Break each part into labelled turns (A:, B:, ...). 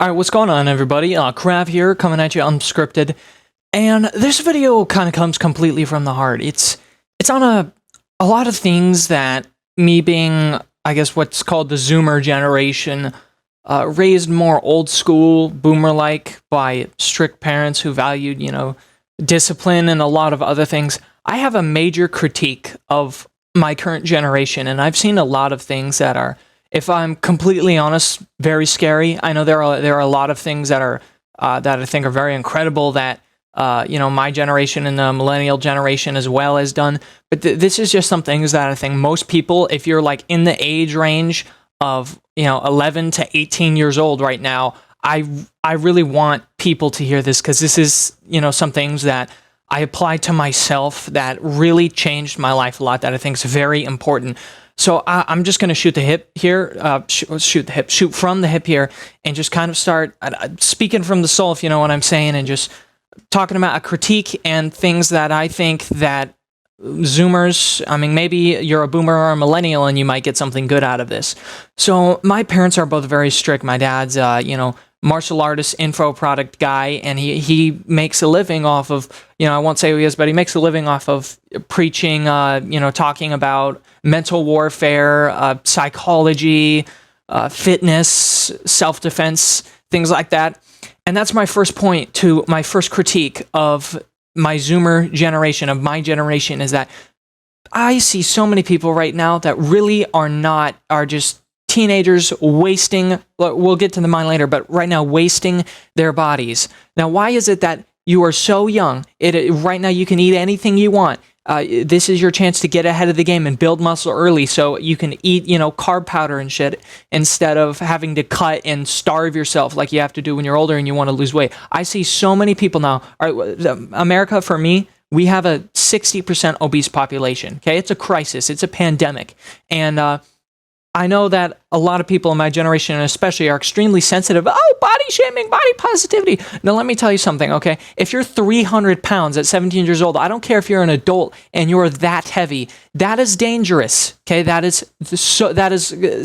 A: All right, what's going on, everybody? Krav here, coming at you unscripted, and this video kind of comes completely from the heart. It's on a lot of things that me being, I guess, what's called the Zoomer generation, raised more old school, boomer-like by strict parents who valued, discipline and a lot of other things. I have a major critique of my current generation, and I've seen a lot of things that are, if I'm completely honest, very scary. I know there are a lot of things that are that I think are very incredible that my generation and the millennial generation as well has done. But this is just some things that I think most people, if you're like in the age range of 11 to 18 years old right now, I really want people to hear this, because this is some things that I applied to myself that really changed my life a lot, that I think is very important. So I'm just going to shoot from the hip here, and just kind of start speaking from the soul, if you know what I'm saying, and just talking about a critique and things that I think that Zoomers, I mean, maybe you're a boomer or a millennial and you might get something good out of this. So my parents are both very strict. My dad's, martial artist, info product guy, and he makes a living off of, I won't say who he is, but he makes a living off of preaching, talking about mental warfare, psychology, fitness, self-defense, things like that. And that's my first point to my first critique of my Zoomer generation, of my generation, is that I see so many people right now that really are just teenagers wasting, we'll get to the mind later, but right now wasting their bodies. Now, why is it that you are so young? Right now you can eat anything you want. This is your chance to get ahead of the game and build muscle early, so you can eat, carb powder and shit, instead of having to cut and starve yourself like you have to do when you're older and you want to lose weight. I see so many people now. America, for me, we have a 60% obese population. Okay, it's a crisis. It's a pandemic, and I know that a lot of people in my generation, especially, are extremely sensitive. Oh, body shaming, body positivity. Now, let me tell you something, okay? If you're 300 pounds at 17 years old, I don't care if you're an adult and you're that heavy. That is dangerous, okay? That is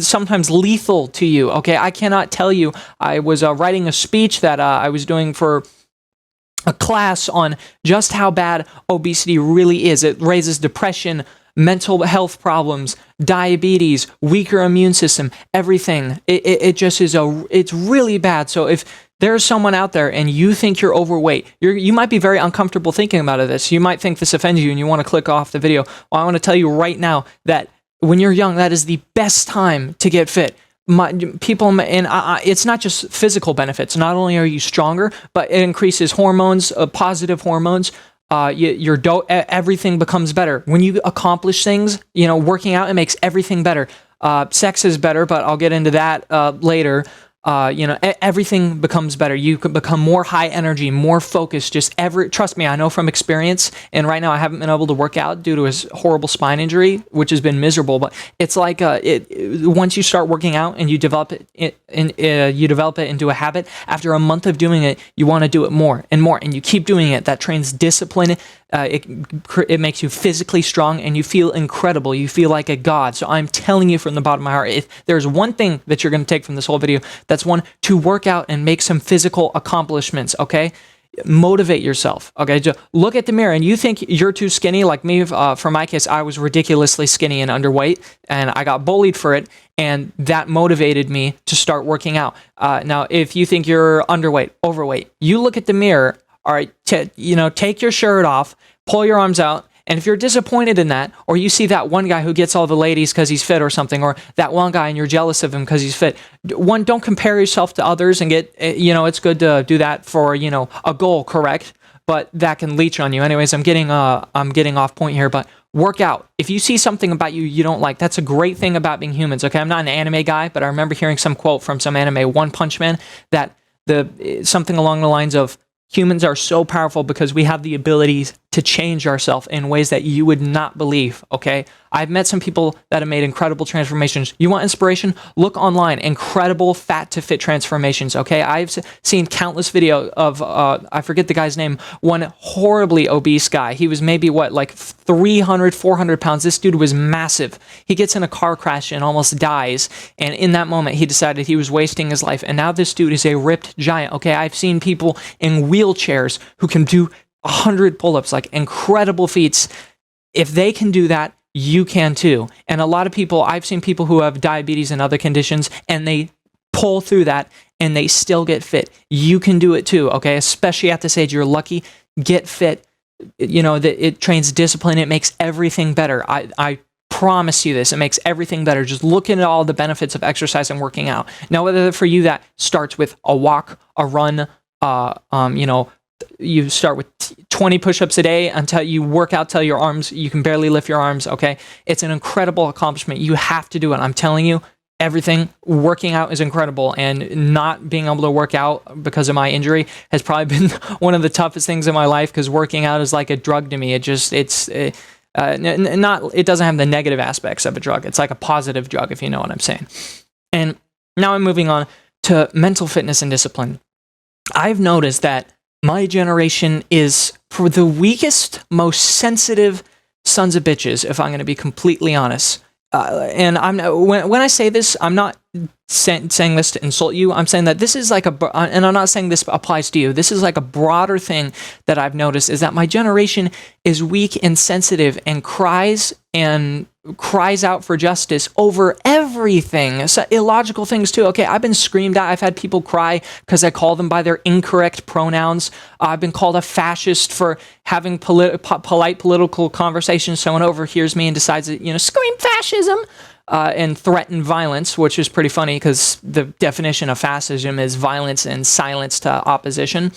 A: sometimes lethal to you, okay? I cannot tell you. I was writing a speech that I was doing for a class on just how bad obesity really is. It raises depression, mental health problems, diabetes, weaker immune system, everything. It just is it's really bad. So if there's someone out there and you think you're overweight, you might be very uncomfortable thinking about this. You might think this offends you and you want to click off the video. Well, I want to tell you right now that when you're young, that is the best time to get fit. It's not just physical benefits. Not only are you stronger, but it increases hormones, positive hormones. Everything becomes better when you accomplish things. Working out, it makes everything better. Sex is better, but I'll get into that later. Everything becomes better. You can become more high energy, more focused. Trust me, I know from experience. And right now, I haven't been able to work out due to a horrible spine injury, which has been miserable. But it's like once you start working out and you develop it into a habit. After a month of doing it, you want to do it more and more, and you keep doing it. That trains discipline. It makes you physically strong, and you feel incredible. You feel like a god. So I'm telling you from the bottom of my heart, if there's one thing that you're going to take from this whole video, that's one, to work out and make some physical accomplishments, okay? Motivate yourself, okay? Just look at the mirror, and you think you're too skinny, like me. For my case, I was ridiculously skinny and underweight, and I got bullied for it, and that motivated me to start working out. Now, if you think you're underweight, overweight, you look at the mirror. All right, take your shirt off, pull your arms out, and if you're disappointed in that, or you see that one guy who gets all the ladies because he's fit or something, or that one guy and you're jealous of him because he's fit, don't compare yourself to others and get, it's good to do that for, a goal, correct? But that can leech on you. Anyways, I'm getting off point here, but work out. If you see something about you don't like, that's a great thing about being humans, okay? I'm not an anime guy, but I remember hearing some quote from some anime, One Punch Man, that something along the lines of, humans are so powerful because we have the abilities to change ourselves in ways that you would not believe, okay? I've met some people that have made incredible transformations. You want inspiration? Look online. Incredible fat to fit transformations, okay? I've seen countless video of, I forget the guy's name, one horribly obese guy. He was maybe, like 300, 400 pounds. This dude was massive. He gets in a car crash and almost dies. And in that moment, he decided he was wasting his life. And now this dude is a ripped giant, okay? I've seen people in wheelchairs who can do 100 pull-ups, like incredible feats. If they can do that, you can too. And a lot of people, I've seen people who have diabetes and other conditions, and they pull through that and they still get fit. You can do it too, okay? Especially at this age, you're lucky. Get fit. You know, it trains discipline. It makes everything better. I promise you this. It makes everything better. Just look at all the benefits of exercise and working out. Now, whether for you that starts with a walk, a run, you start with 20 push-ups a day until you work out till your arms, you can barely lift your arms, okay? It's an incredible accomplishment. You have to do it. I'm telling you, working out is incredible, and not being able to work out because of my injury has probably been one of the toughest things in my life, because working out is like a drug to me. It doesn't have the negative aspects of a drug. It's like a positive drug, if you know what I'm saying. And now I'm moving on to mental fitness and discipline. I've noticed that my generation is, for the weakest, most sensitive sons of bitches, if I'm going to be completely honest. And when I say this, I'm not saying this to insult you. I'm saying that this is like and I'm not saying this applies to you. This is like a broader thing that I've noticed, is that my generation is weak and sensitive and cries out for justice over everything. So illogical things too. Okay, I've been screamed at. I've had people cry because I call them by their incorrect pronouns. I've been called a fascist for having polite political conversations. Someone overhears me and decides to, scream fascism and threaten violence, which is pretty funny because the definition of fascism is violence and silence to opposition.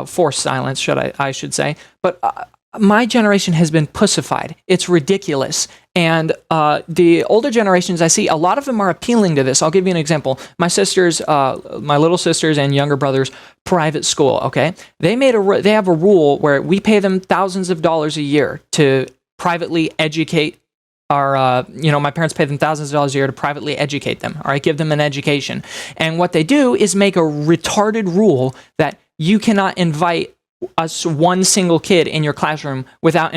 A: Forced silence, I should say. But my generation has been pussified. It's ridiculous. And the older generations I see, a lot of them are appealing to this. I'll give you an example. My little sisters and younger brothers, private school, okay? They have a rule where we pay them thousands of dollars a year to privately educate my parents pay them thousands of dollars a year to privately educate them, all right, give them an education. And what they do is make a retarded rule that you cannot invite one single kid in your classroom without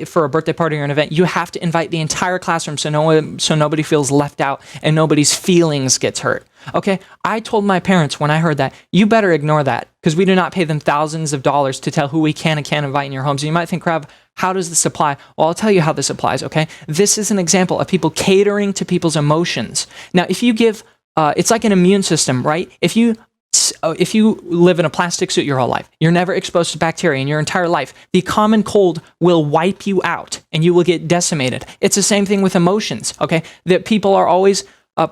A: for a birthday party or an event. You have to invite the entire classroom so nobody feels left out and nobody's feelings gets hurt. Okay, I told my parents when I heard that, you better ignore that, because we do not pay them thousands of dollars to tell who we can and can't invite in your homes. And you might think, Krav, how does this apply? Well, I'll tell you how this applies, okay? This is an example of people catering to people's emotions. Now, if you give, it's like an immune system, right? If you live in a plastic suit your whole life, you're never exposed to bacteria in your entire life, the common cold will wipe you out and you will get decimated. It's the same thing with emotions, okay? That people are always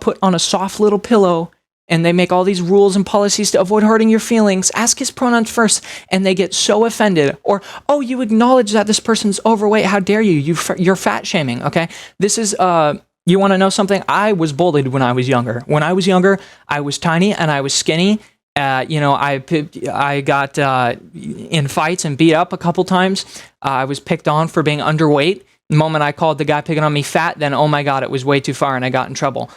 A: put on a soft little pillow, and they make all these rules and policies to avoid hurting your feelings. Ask his pronouns first, and they get so offended. Or, oh, you acknowledge that this person's overweight. How dare you? You're fat shaming, okay? This is... You want to know something? I was bullied when I was younger. When I was younger, I was tiny and I was skinny. I got in fights and beat up a couple times. I was picked on for being underweight. The moment I called the guy picking on me fat, then, oh my God, it was way too far and I got in trouble.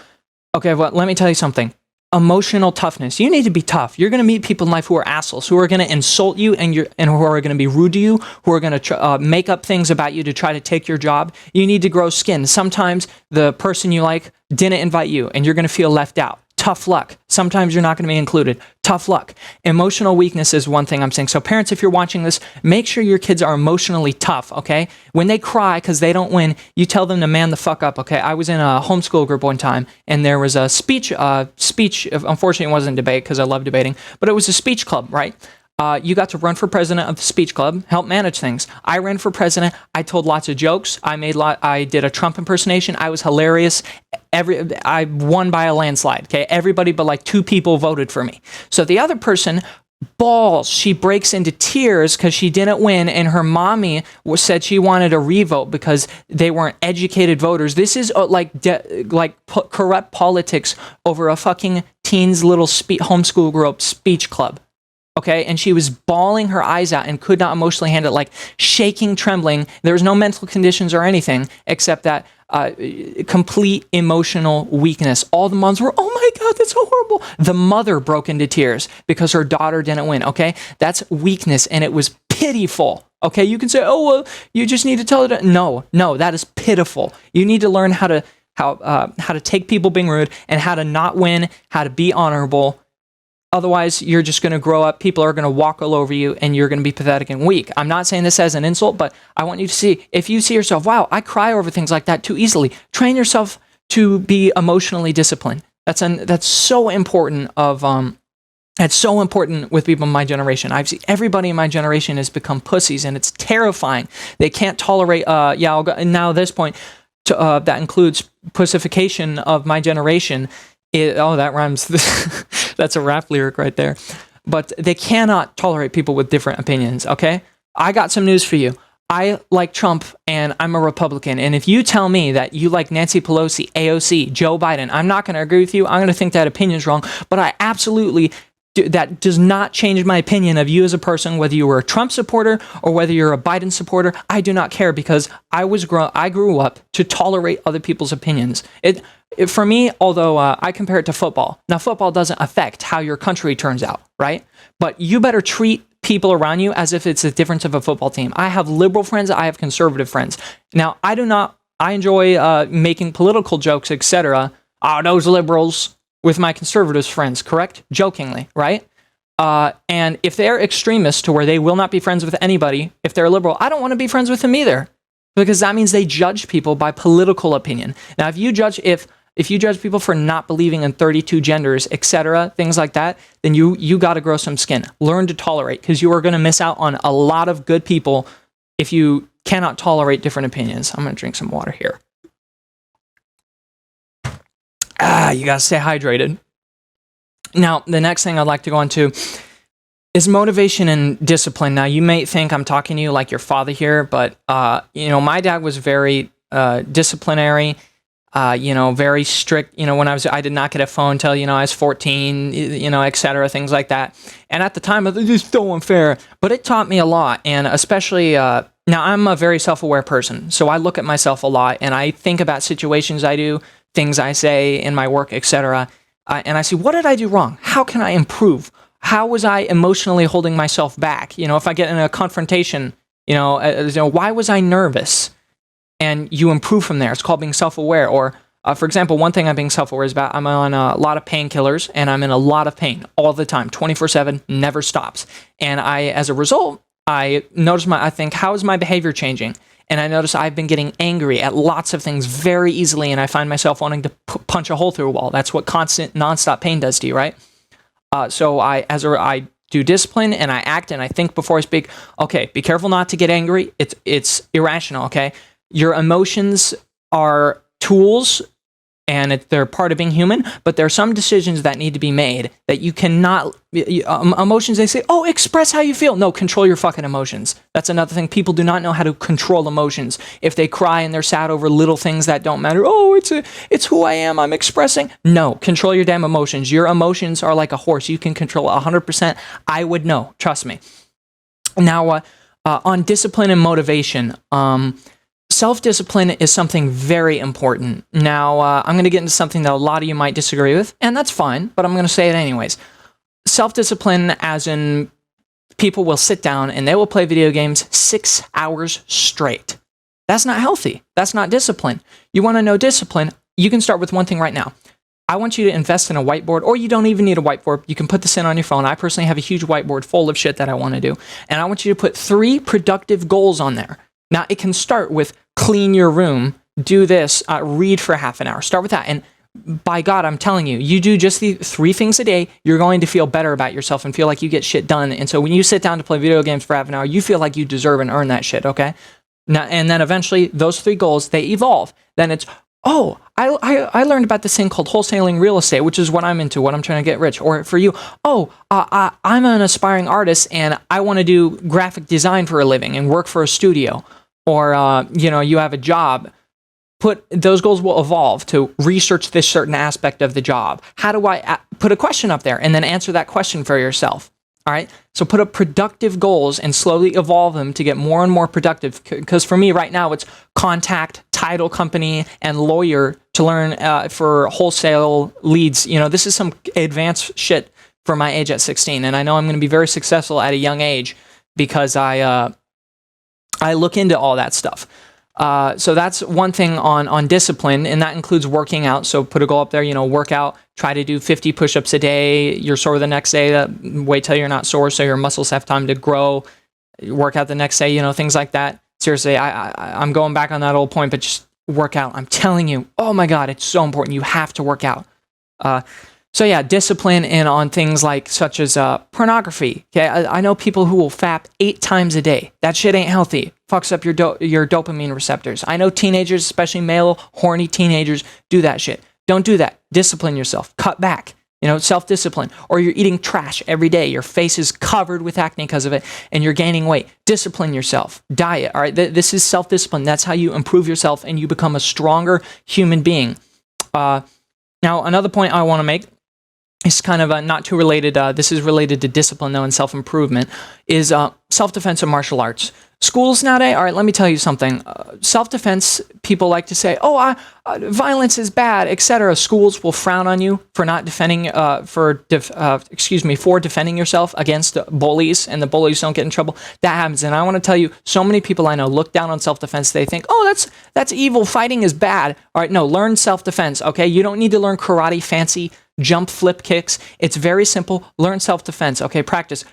A: Okay, well, let me tell you something. Emotional toughness. You need to be tough. You're going to meet people in life who are assholes, who are going to insult you and who are going to be rude to you, who are going to make up things about you to try to take your job. You need to grow skin. Sometimes the person you like didn't invite you and you're going to feel left out. Tough luck. Sometimes you're not going to be included. Tough luck. Emotional weakness is one thing I'm saying. So parents, if you're watching this, make sure your kids are emotionally tough, okay? When they cry because they don't win, you tell them to man the fuck up, okay? I was in a homeschool group one time, and there was a speech, unfortunately it wasn't a debate because I love debating, but it was a speech club, right? You got to run for president of the speech club, help manage things. I ran for president. I told lots of jokes. I did a Trump impersonation. I was hilarious. I won by a landslide. Okay, everybody but like 2 people voted for me. So the other person bawls. She breaks into tears because she didn't win, and her mommy said she wanted a revote because they weren't educated voters. This is corrupt politics over a fucking teens little homeschool group speech club. Okay, and she was bawling her eyes out and could not emotionally handle it, like shaking, trembling. There was no mental conditions or anything except that complete emotional weakness. All the moms were, oh my God, that's so horrible. The mother broke into tears because her daughter didn't win. Okay, that's weakness, and it was pitiful. Okay, you can say, oh well, you just need to tell it. No, that is pitiful. You need to learn how to take people being rude and how to not win, how to be honorable. Otherwise, you're just going to grow up. People are going to walk all over you, and you're going to be pathetic and weak. I'm not saying this as an insult, but I want you to see, if you see yourself, wow, I cry over things like that too easily, train yourself to be emotionally disciplined. That's so important It's so important with people in my generation. I've seen everybody in my generation has become pussies, and it's terrifying. They can't tolerate, I'll go, now at this point, that includes pussification of my generation. That rhymes. That's a rap lyric right there. But they cannot tolerate people with different opinions, okay? I got some news for you. I like Trump, and I'm a Republican. And if you tell me that you like Nancy Pelosi, AOC, Joe Biden, I'm not going to agree with you. I'm going to think that opinion's wrong. But I absolutely... that does not change my opinion of you as a person, whether you were a Trump supporter or whether you're a Biden supporter. I do not care, because I grew up to tolerate other people's opinions. For me, although I compare it to football. Now, football doesn't affect how your country turns out, right? But you better treat people around you as if it's the difference of a football team. I have liberal friends. I have conservative friends. Now, I enjoy making political jokes, etc. Those liberals, with my conservative friends, correct? Jokingly, right? And if they're extremists to where they will not be friends with anybody, if they're liberal, I don't want to be friends with them either, because that means they judge people by political opinion. Now, if you judge people for not believing in 32 genders, etc., things like that, then you got to grow some skin. Learn to tolerate, because you are going to miss out on a lot of good people if you cannot tolerate different opinions. I'm going to drink some water here. You got to stay hydrated. Now, the next thing I'd like to go into is motivation and discipline. Now, you may think I'm talking to you like your father here, but, my dad was very disciplinary, very strict. When I did not get a phone until, I was 14, et cetera, things like that. And at the time, it was just so unfair, but it taught me a lot. And especially, now I'm a very self-aware person, so I look at myself a lot, and I think about situations I do, things I say in my work, etc. And I see, what did I do wrong? How can I improve? How was I emotionally holding myself back? If I get in a confrontation, why was I nervous? And you improve from there. It's called being self-aware. Or, for example, one thing I'm being self-aware is about, I'm on a lot of painkillers, and I'm in a lot of pain all the time, 24/7, never stops. And as a result, I notice I think, how is my behavior changing? And I notice I've been getting angry at lots of things very easily, and I find myself wanting to punch a hole through a wall. That's what constant, nonstop pain does to you, right? So I do discipline, and I act, and I think before I speak. Okay, be careful not to get angry. It's irrational, okay? Your emotions are tools, and they're part of being human, but there are some decisions that need to be made that you cannot... emotions, they say, express how you feel. No, control your fucking emotions. That's another thing. People do not know how to control emotions. If they cry and they're sad over little things that don't matter, it's who I am, I'm expressing. No, control your damn emotions. Your emotions are like a horse. You can control it 100%. I would know. Trust me. Now, on discipline and motivation, self-discipline is something very important. Now, I'm going to get into something that a lot of you might disagree with, and that's fine, but I'm going to say it anyways. Self-discipline, as in people will sit down and they will play video games 6 hours straight. That's not healthy. That's not discipline. You want to know discipline? You can start with one thing right now. I want you to invest in a whiteboard, or you don't even need a whiteboard. You can put this in on your phone. I personally have a huge whiteboard full of shit that I want to do, and I want you to put 3 productive goals on there. Now, it can start with clean your room, do this, read for half an hour. Start with that. And by God, I'm telling you, you do just the 3 things a day, you're going to feel better about yourself and feel like you get shit done. And so when you sit down to play video games for half an hour, you feel like you deserve and earn that shit, okay? Now, and then eventually, those 3 goals, they evolve. Then it's, I learned about this thing called wholesaling real estate, which is what I'm into, what I'm trying to get rich. Or for you, I'm an aspiring artist, and I want to do graphic design for a living and work for a studio. Or, you have a job. Those goals will evolve to research this certain aspect of the job. How do I put a question up there and then answer that question for yourself? All right. So put up productive goals and slowly evolve them to get more and more productive. Because for me right now, it's contact, title company, and lawyer to learn for wholesale leads. This is some advanced shit for my age at 16. And I know I'm going to be very successful at a young age because I look into all that stuff. So that's one thing on discipline, and that includes working out. So put a goal up there, work out, try to do 50 push-ups a day. You're sore the next day, wait till you're not sore so your muscles have time to grow. Work out the next day, things like that. Seriously, I'm going back on that old point, but just work out. I'm telling you, oh my God, it's so important. You have to work out. So yeah, discipline in on things like such as pornography. Okay, I know people who will fap 8 times a day. That shit ain't healthy. Fucks up your dopamine receptors. I know teenagers, especially male horny teenagers, do that shit. Don't do that. Discipline yourself. Cut back. Self-discipline. Or you're eating trash every day. Your face is covered with acne because of it, and you're gaining weight. Discipline yourself. Diet. All right. This is self-discipline. That's how you improve yourself and you become a stronger human being. Now, another point I want to make. It's kind of not too related. This is related to discipline, though, and self-improvement, is self-defense and martial arts. Schools nowadays, all right, let me tell you something. Self-defense, people like to say, violence is bad, etc. Schools will frown on you for not defending, for defending yourself against bullies, and the bullies don't get in trouble. That happens, and I want to tell you, so many people I know look down on self-defense. They think, that's evil. Fighting is bad. All right, no, learn self-defense, okay? You don't need to learn karate, fancy jump flip kicks. It's very simple. Learn self-defense. Okay, practice.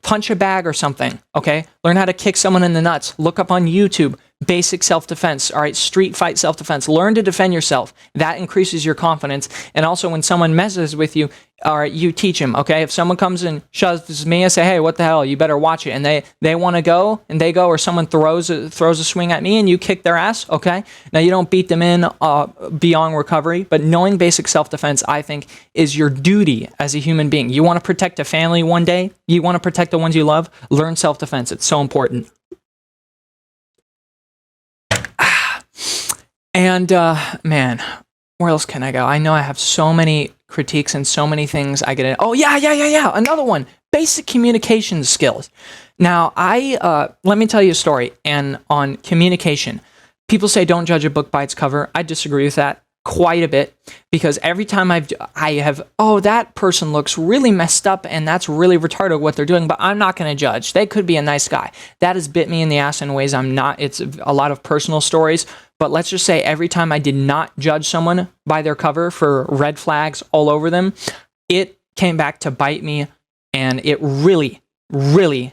A: Punch a bag or something. Okay, learn how to kick someone in the nuts. Look up on YouTube basic self-defense. All right, street fight self-defense. Learn to defend yourself. That increases your confidence. And also, when someone messes with you, all right, you teach them. Okay, if someone comes and shoves me and say, "Hey, what the hell? You better watch it." And they want to go, and they go, or someone throws a swing at me, and you kick their ass. Okay, now you don't beat them in beyond recovery, but knowing basic self-defense, I think, is your duty as a human being. You want to protect a family one day. You want to protect the ones you love. Learn self-defense. It's so important. And man, where else can I go? I know I have so many critiques and so many things I get in. Oh yeah. Another one, basic communication skills. Now let me tell you a story. And on communication, people say don't judge a book by its cover. I disagree with that quite a bit, because every time I have, that person looks really messed up and that's really retarded what they're doing, but I'm not going to judge. They could be a nice guy. That has bit me in the ass in ways I'm not. It's a lot of personal stories, but let's just say every time I did not judge someone by their cover for red flags all over them, it came back to bite me, and it really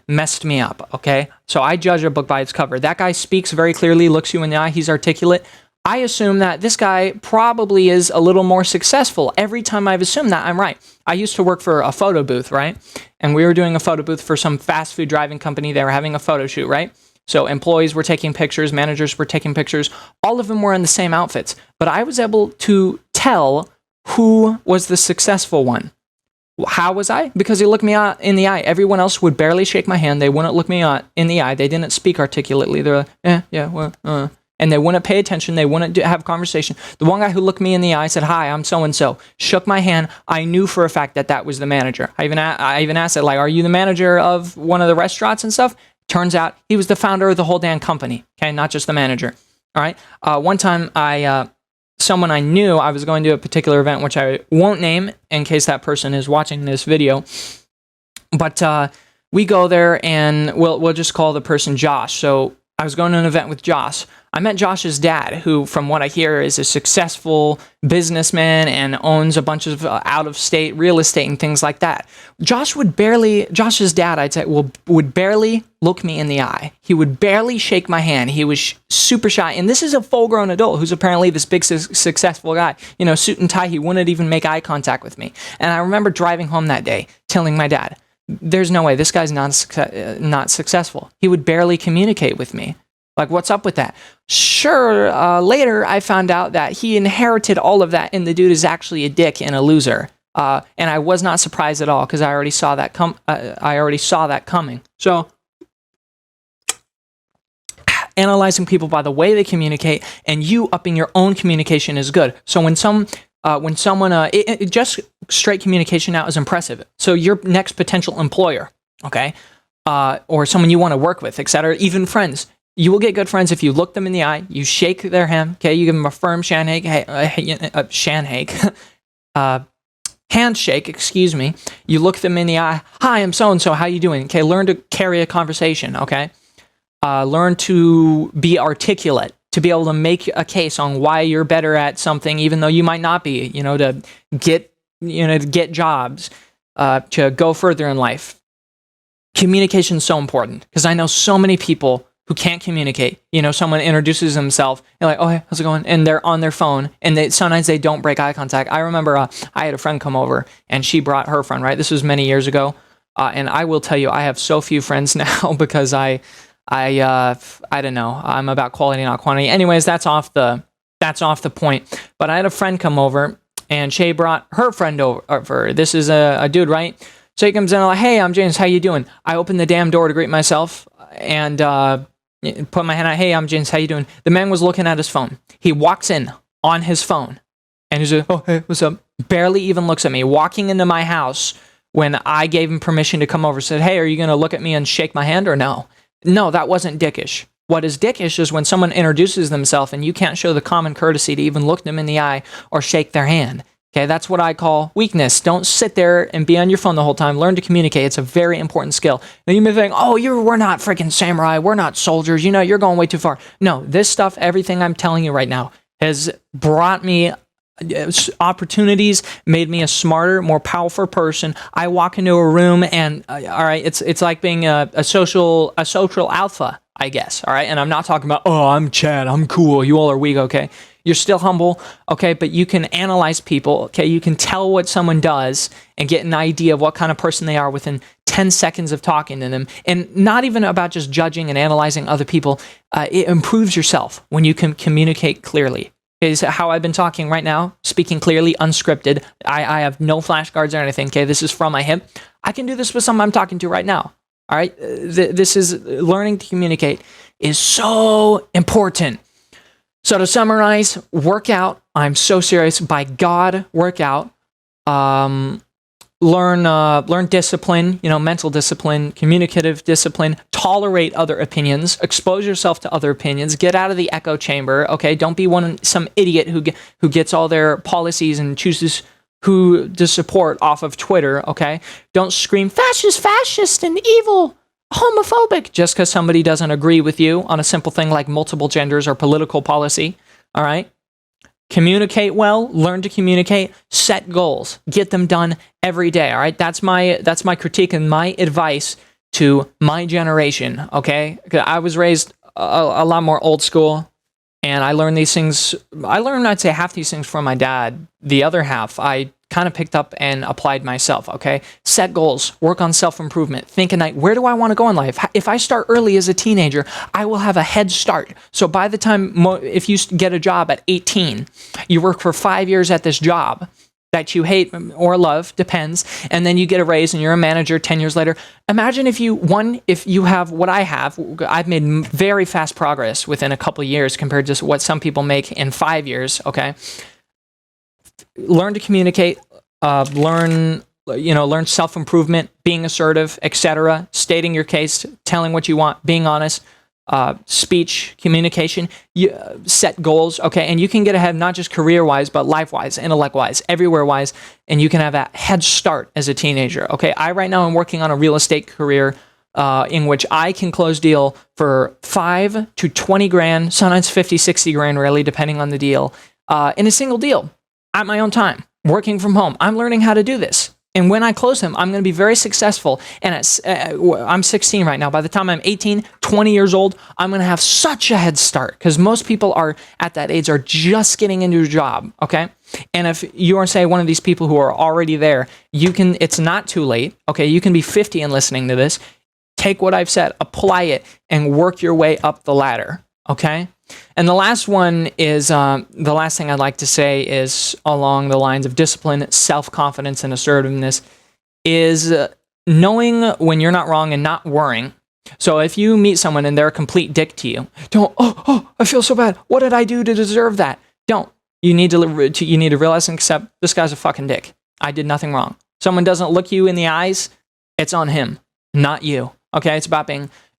A: messed me up, okay? So I judge a book by its cover. That guy speaks very clearly, looks you in the eye, he's articulate. I assume that this guy probably is a little more successful. Every time I've assumed that, I'm right. I used to work for a photo booth, right? And we were doing a photo booth for some fast food driving company. They were having a photo shoot, right? So employees were taking pictures, managers were taking pictures. All of them were in the same outfits. But I was able to tell who was the successful one. How was I? Because he looked me in the eye. Everyone else would barely shake my hand. They wouldn't look me in the eye. They didn't speak articulately. They're like, and they wouldn't pay attention. They wouldn't have a conversation. The one guy who looked me in the eye said, "Hi, I'm so-and-so." Shook my hand. I knew for a fact that was the manager. I even asked it, like, "Are you the manager of one of the restaurants and stuff?" Turns out he was the founder of the whole damn company. Okay, not just the manager. All right. One time, someone I knew, I was going to a particular event, which I won't name in case that person is watching this video. But we go there, and we'll just call the person Josh. So I was going to an event with Josh. I met Josh's dad, who, from what I hear, is a successful businessman and owns a bunch of out-of-state real estate and things like that. Josh's dad, I'd say, would barely look me in the eye. He would barely shake my hand. He was super shy. And this is a full-grown adult who's apparently this big, successful guy. Suit and tie, he wouldn't even make eye contact with me. And I remember driving home that day, telling my dad, "There's no way, this guy's not successful. He would barely communicate with me. Like, what's up with that?" Sure, later I found out that he inherited all of that, and the dude is actually a dick and a loser. And I was not surprised at all, because I already saw that coming. So, analyzing people by the way they communicate and you upping your own communication is good. So when some when someone, just straight communication now is impressive. So your next potential employer, okay, or someone you want to work with, etc., even friends, you will get good friends if you look them in the eye, you shake their hand, okay, you give them a firm handshake, excuse me. You look them in the eye. Hi, I'm so-and-so. How you doing? Okay, learn to carry a conversation, okay? Learn to be articulate, to be able to make a case on why you're better at something, even though you might not be, to get jobs, to go further in life. Communication is so important because I know so many people who can't communicate. Someone introduces themselves, and like, oh, hey, how's it going? And they're on their phone, and sometimes they don't break eye contact. I remember I had a friend come over, and she brought her friend, right? This was many years ago. And I will tell you, I have so few friends now because I don't know. I'm about quality, not quantity. Anyways, that's off the point. But I had a friend come over, and she brought her friend over. This is a dude, right? So he comes in like, hey, I'm James. How you doing? I opened the damn door to greet myself and put my hand out. Hey, I'm James. How you doing? The man was looking at his phone. He walks in on his phone, and he's like, oh, hey, what's up? Barely even looks at me. Walking into my house when I gave him permission to come over, said, hey, are you going to look at me and shake my hand or no? No, that wasn't dickish. What is dickish is when someone introduces themselves and you can't show the common courtesy to even look them in the eye or shake their hand. Okay, that's what I call weakness. Don't sit there and be on your phone the whole time. Learn to communicate. It's a very important skill. Now you may think, oh, we're not freaking samurai. We're not soldiers. You're going way too far. No, this stuff, everything I'm telling you right now, has brought me opportunities, made me a smarter, more powerful person. I walk into a room and, all right, it's like being a social alpha, I guess, all right? And I'm not talking about, oh, I'm Chad, I'm cool, you all are weak, okay? You're still humble, okay, but you can analyze people, okay? You can tell what someone does and get an idea of what kind of person they are within 10 seconds of talking to them. And not even about just judging and analyzing other people. It improves yourself when you can communicate clearly. Is how I've been talking right now, speaking clearly, unscripted. I have no flashcards or anything, okay? This is from my hip. I can do this with someone I'm talking to right now, all right? This is learning to communicate is so important. So to summarize, work out. I'm so serious. By God, work out. Learn discipline, mental discipline, communicative discipline, tolerate other opinions, expose yourself to other opinions, get out of the echo chamber, okay? Don't be some idiot who gets all their policies and chooses who to support off of Twitter, okay? Don't scream fascist, and evil, homophobic, just because somebody doesn't agree with you on a simple thing like multiple genders or political policy, all right? Communicate well, learn to communicate, set goals, get them done every day, all right? That's my critique and my advice to my generation, okay? I was raised a lot more old school, and I learned these things. I'd say half these things from my dad. The other half, I kind of picked up and applied myself, okay? Set goals, work on self-improvement, think at night, where do I want to go in life? If I start early as a teenager, I will have a head start. So by the time, if you get a job at 18, you work for 5 years at this job that you hate or love, depends, and then you get a raise and you're a manager 10 years later. Imagine if you have what I have. I've made very fast progress within a couple of years compared to what some people make in 5 years, okay? Learn to communicate, learn self-improvement, being assertive, etc., stating your case, telling what you want, being honest, speech, communication, set goals, okay? And you can get ahead not just career-wise, but life-wise, intellect-wise, everywhere-wise, and you can have a head start as a teenager, okay? I right now am working on a real estate career in which I can close deal for 5 to 20 grand, sometimes 50, 60 grand, really, depending on the deal, in a single deal. At my own time, working from home. I'm learning how to do this. And when I close them, I'm going to be very successful. And I'm 16 right now. By the time I'm 18, 20 years old, I'm going to have such a head start because most people are at that age are just getting into a job, okay? And if you are, say, one of these people who are already there, it's not too late, okay? You can be 50 and listening to this. Take what I've said, apply it, and work your way up the ladder, okay? And the last one is, the last thing I'd like to say is along the lines of discipline, self-confidence, and assertiveness is knowing when you're not wrong and not worrying. So if you meet someone and they're a complete dick to you, don't, I feel so bad. What did I do to deserve that? Don't. you need to realize and accept this guy's a fucking dick. I did nothing wrong. Someone doesn't look you in the eyes, it's on him, not you. Okay, it's about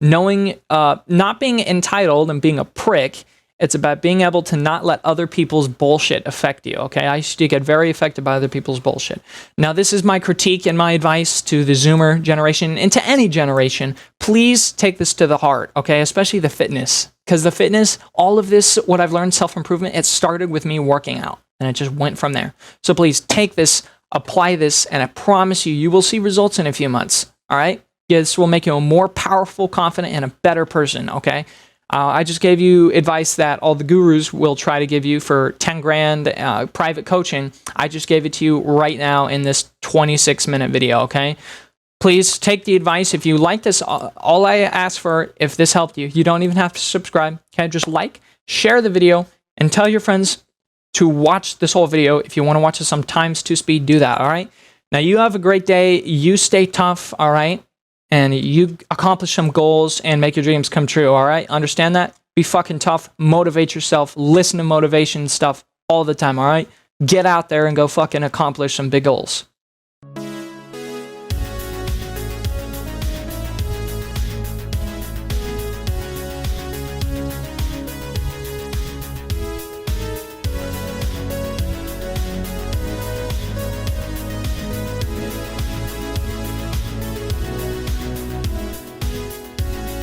A: not being entitled and being a prick. It's about being able to not let other people's bullshit affect you, okay? I used to get very affected by other people's bullshit. Now, this is my critique and my advice to the Zoomer generation and to any generation. Please take this to the heart, okay? Especially the fitness. Because the fitness, all of this, what I've learned, self-improvement, it started with me working out. And it just went from there. So please take this, apply this, and I promise you, you will see results in a few months, all right? Yeah, this will make you a more powerful, confident, and a better person, okay? I just gave you advice that all the gurus will try to give you for 10 grand private coaching. I just gave it to you right now in this 26-minute video, okay? Please take the advice. If you like this, all I ask for, if this helped you, you don't even have to subscribe, okay? Just like, share the video, and tell your friends to watch this whole video. If you want to watch this on ×2 speed, do that, all right? Now, you have a great day. You stay tough, all right? And you accomplish some goals and make your dreams come true, all right? Understand that? Be fucking tough. Motivate yourself. Listen to motivation stuff all the time, all right? Get out there and go fucking accomplish some big goals.